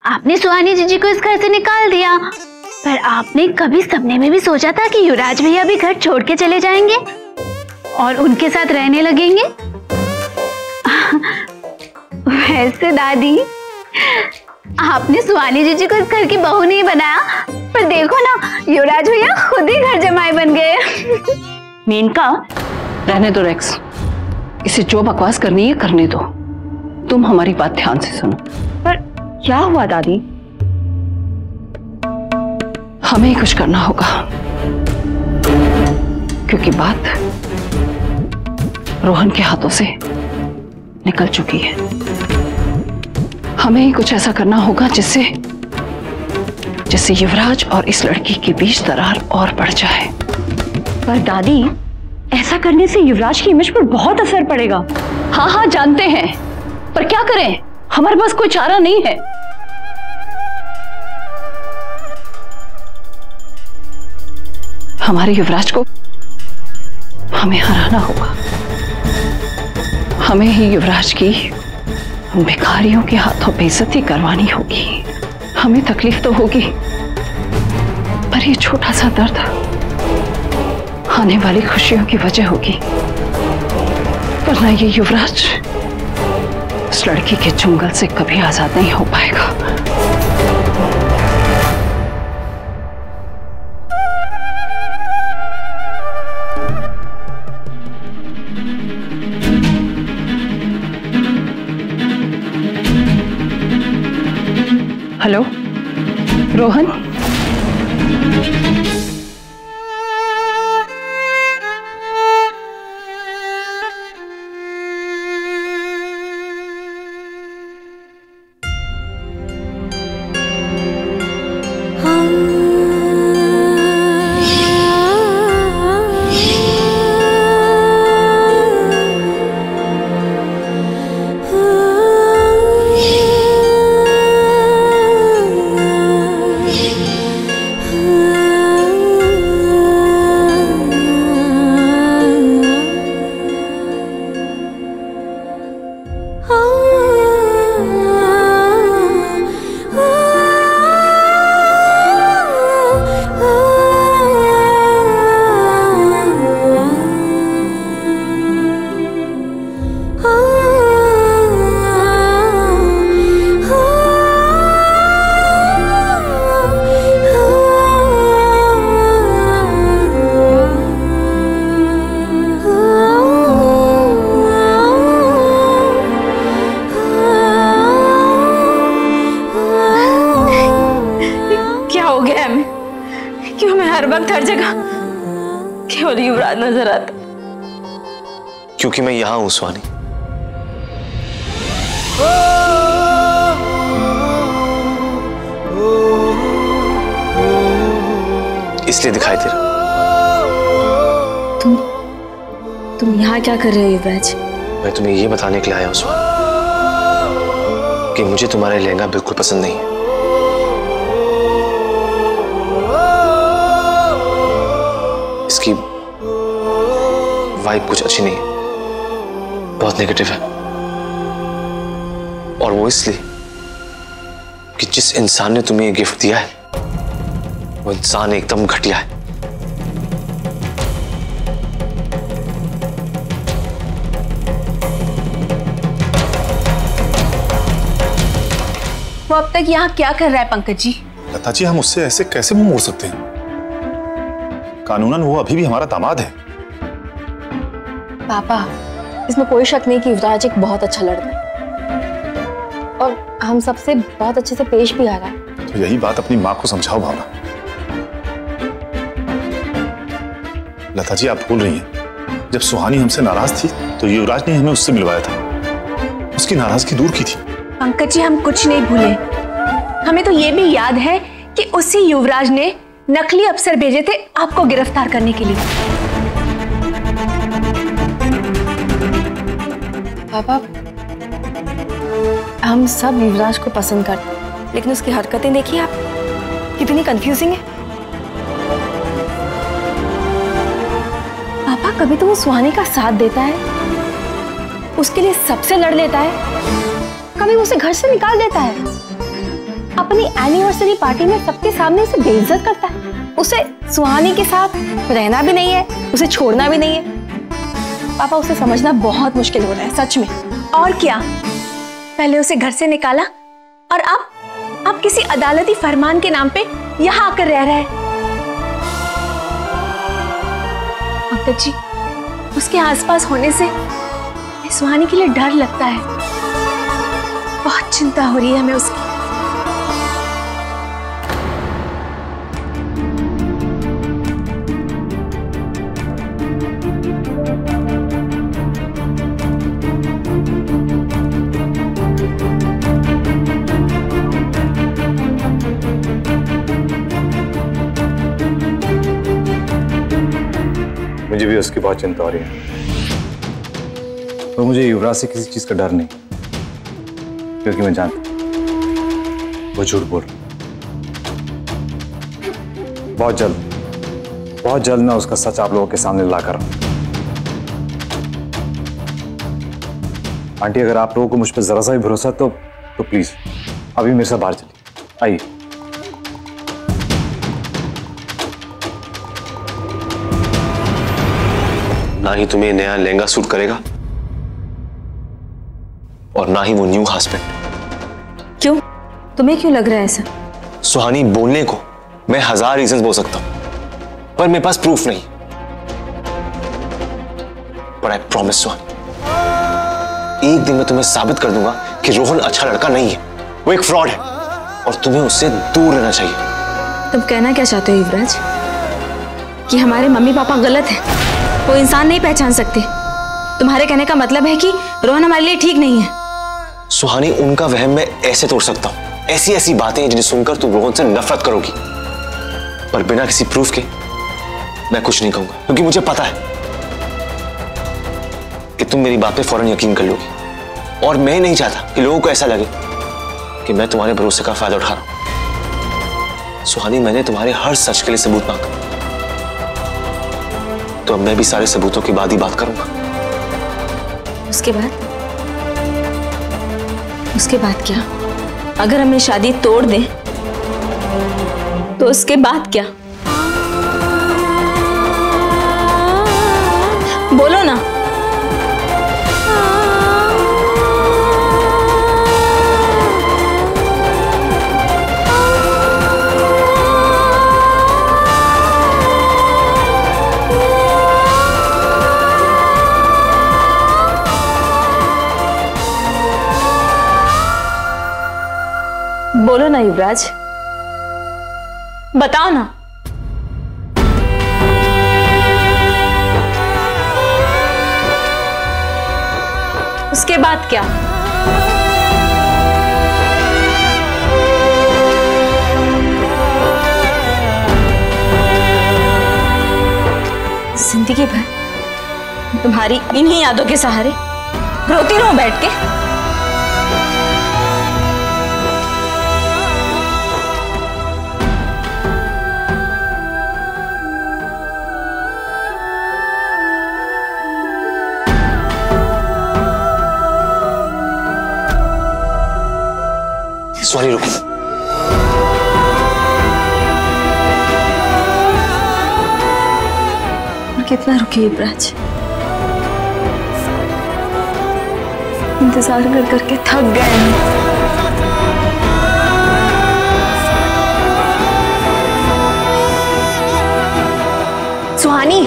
आपने सुहानी जीजी को इस घर से निकाल दिया, पर आपने कभी सपने में भी सोचा था कि युवराज भैया भी घर छोड़ के चले जाएंगे और उनके साथ रहने लगेंगे? वैसे दादी, आपने सुहानी जीजी को इस घर की बहू नहीं बनाया, पर देखो ना, युवराज भैया खुद ही घर जमाई बन गए। मेनका, रहने दो रेक्स, इसे जो बकवास करनी है करने दो। तुम हमारी बात ध्यान से सुनो। पर क्या हुआ दादी? हमें ही कुछ करना होगा, क्योंकि बात रोहन के हाथों से निकल चुकी है। हमें ही कुछ ऐसा करना होगा जिससे युवराज और इस लड़की के बीच दरार और बढ़ जाए। पर दादी, ऐसा करने से युवराज की इमेज पर बहुत असर पड़ेगा। हाँ हाँ जानते हैं, पर क्या करें, हमारे पास कोई चारा नहीं है। हमारे युवराज को हमें हराना होगा। हमें ही युवराज की भिखारियों के हाथों बेइज्जती करवानी होगी। हमें तकलीफ तो होगी, पर ये छोटा सा दर्द आने वाली खुशियों की वजह होगी। वरना ये युवराज उस लड़की के चुंगल से कभी आजाद नहीं हो पाएगा। हेलो रोहन, हर जगह केवल युवराज नजर आता? क्योंकि मैं यहां हूं सुहानी। इसलिए दिखाई दे रहा। तुम यहाँ क्या कर रहे हो युवराज? मैं तुम्हें ये बताने के लिए आया हूं सुहानी कि मुझे तुम्हारा लहंगा बिल्कुल पसंद नहीं है। इसकी वाइब कुछ अच्छी नहीं है, बहुत नेगेटिव है। और वो इसलिए कि जिस इंसान ने तुम्हें ये गिफ्ट दिया है वो इंसान एकदम घटिया है। वो अब तक यहाँ क्या कर रहा है पंकज जी? लता जी, हम उससे ऐसे कैसे मुंह मोड़ सकते हैं? कानूनन वो अभी भी हमारा दामाद है। पापा, इसमें कोई शक नहीं कि युवराज एक बहुत अच्छा लड़का है और हम सबसे बहुत अच्छे से पेश भी आ रहा है। तो यही बात अपनी माँ को समझाओ भावना। लता जी, आप भूल रही हैं, जब सुहानी हमसे नाराज थी तो युवराज ने हमें उससे मिलवाया था, उसकी नाराजगी दूर की थी। पंकज जी, हम कुछ नहीं भूले। हमें तो ये भी याद है कि उसी युवराज ने नकली अफसर भेजे थे आपको गिरफ्तार करने के लिए। पापा, हम सब युवराज को पसंद करते हैं, लेकिन उसकी हरकतें देखिए आप, कितनी कंफ्यूजिंग है। पापा, कभी तो वो सुहानी का साथ देता है, उसके लिए सबसे लड़ लेता है, कभी उसे घर से निकाल देता है, अपनी एनिवर्सरी पार्टी में सबके सामने उसे बेइज्जत करता है। उसे सुहानी के साथ रहना भी नहीं है, उसे छोड़ना भी नहीं है। पापा, उसे समझना बहुत मुश्किल हो रहा है सच में। और क्या, पहले उसे घर से निकाला और अब किसी अदालती फरमान के नाम पे यहाँ आकर रह रहा है। पंकज जी, उसके आसपास होने से सुहानी के लिए डर लगता है। बहुत चिंता हो रही है हमें उसकी। मुझे भी उसकी बहुत चिंता हो रही है, और मुझे युवराज से किसी चीज का डर नहीं, क्योंकि मैं जानता वो झूठ बोल रहा। बहुत जल्द मैं उसका सच आप लोगों के सामने ला कर। आंटी, अगर आप लोगों को मुझ पर जरा सा भी भरोसा तो प्लीज अभी मेरे साथ बाहर चलिए, आइए। ना ही तुम्हें नया लहंगा सूट करेगा और ना ही वो न्यू हस्बैंड। क्यों? तुम्हें क्यों लग रहा है ऐसा? सुहानी, बोलने को मैं 1000 रीजंस बोल सकता हूं, पर मेरे पास प्रूफ नहीं। पर आई प्रॉमिस सुहानी, एक दिन मैं तुम्हें साबित कर दूंगा कि रोहन अच्छा लड़का नहीं है, वो एक फ्रॉड है और तुम्हें उससे दूर रहना चाहिए। तुम कहना क्या चाहते हो युवराज? कि हमारे मम्मी पापा गलत हैं, वो इंसान नहीं पहचान सकते? तुम्हारे कहने का मतलब है कि रोहन हमारे लिए ठीक नहीं है? सुहानी, उनका वहम मैं ऐसे तोड़ सकता हूं। ऐसी ऐसी बातें जिन्हें सुनकर तुम रोहन से नफरत करोगी, पर बिना किसी प्रूफ के मैं कुछ नहीं कहूंगा, क्योंकि मुझे पता है कि तुम मेरी बात पे फौरन यकीन कर लोगी। और मैं नहीं चाहता कि लोगों को ऐसा लगे कि मैं तुम्हारे भरोसे का फायदा उठा रहा हूं। सुहानी, मैंने तुम्हारे हर सच के लिए सबूत मांगा, तो अब मैं भी सारे सबूतों के बाद ही बात करूंगा। उसके बाद क्या? अगर हम ये शादी तोड़ दें तो उसके बाद क्या? बोलो ना। बोलो ना युवराज, बताओ ना। उसके बाद क्या? जिंदगी भर तुम्हारी इन्हीं यादों के सहारे रोती रहूं बैठ के? सॉरी, रुको। कितना रुकी युवराज? इंतजार कर करके थक गए हैं। सुहानी,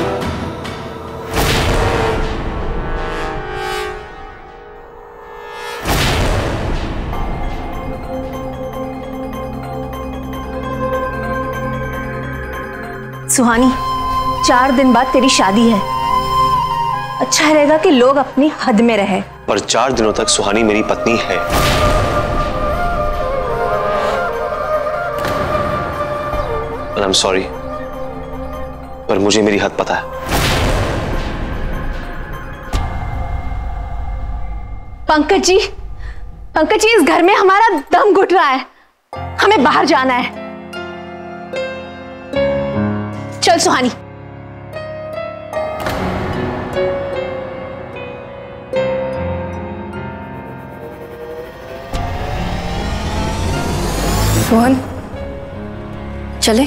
सुहानी, 4 दिन बाद तेरी शादी है। अच्छा रहेगा कि लोग अपनी हद में रहे। पर 4 दिनों तक सुहानी मेरी पत्नी है। आई एम सॉरी, पर मुझे मेरी हद पता है। पंकज जी, इस घर में हमारा दम घुट रहा है, हमें बाहर जाना है। चल सुहानी। सोहन, चले?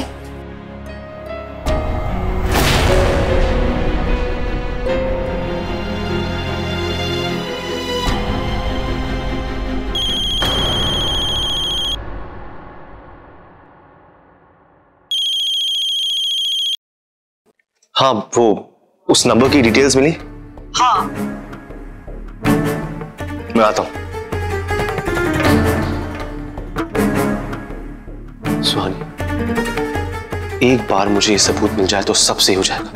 हाँ, वो उस नंबर की डिटेल्स मिली? हाँ, मैं आता हूं। सुहानी, एक बार मुझे ये सबूत मिल जाए तो सब सही हो जाएगा।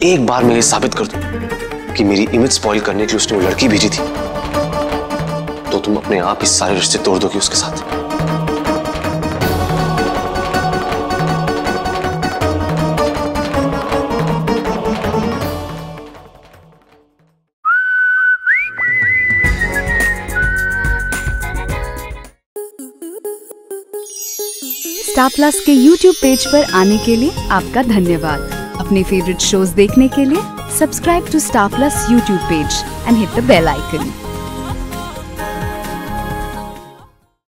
एक बार मैं ये साबित कर दूं कि मेरी इमेज स्पॉइल करने के लिए उसने वो लड़की भेजी थी, तो तुम अपने आप इस सारे रिश्ते तोड़ दोगे उसके साथ। स्टार प्लस के YouTube पेज पर आने के लिए आपका धन्यवाद। अपने फेवरेट शोज देखने के लिए subscribe to Star Plus YouTube page and hit the bell icon.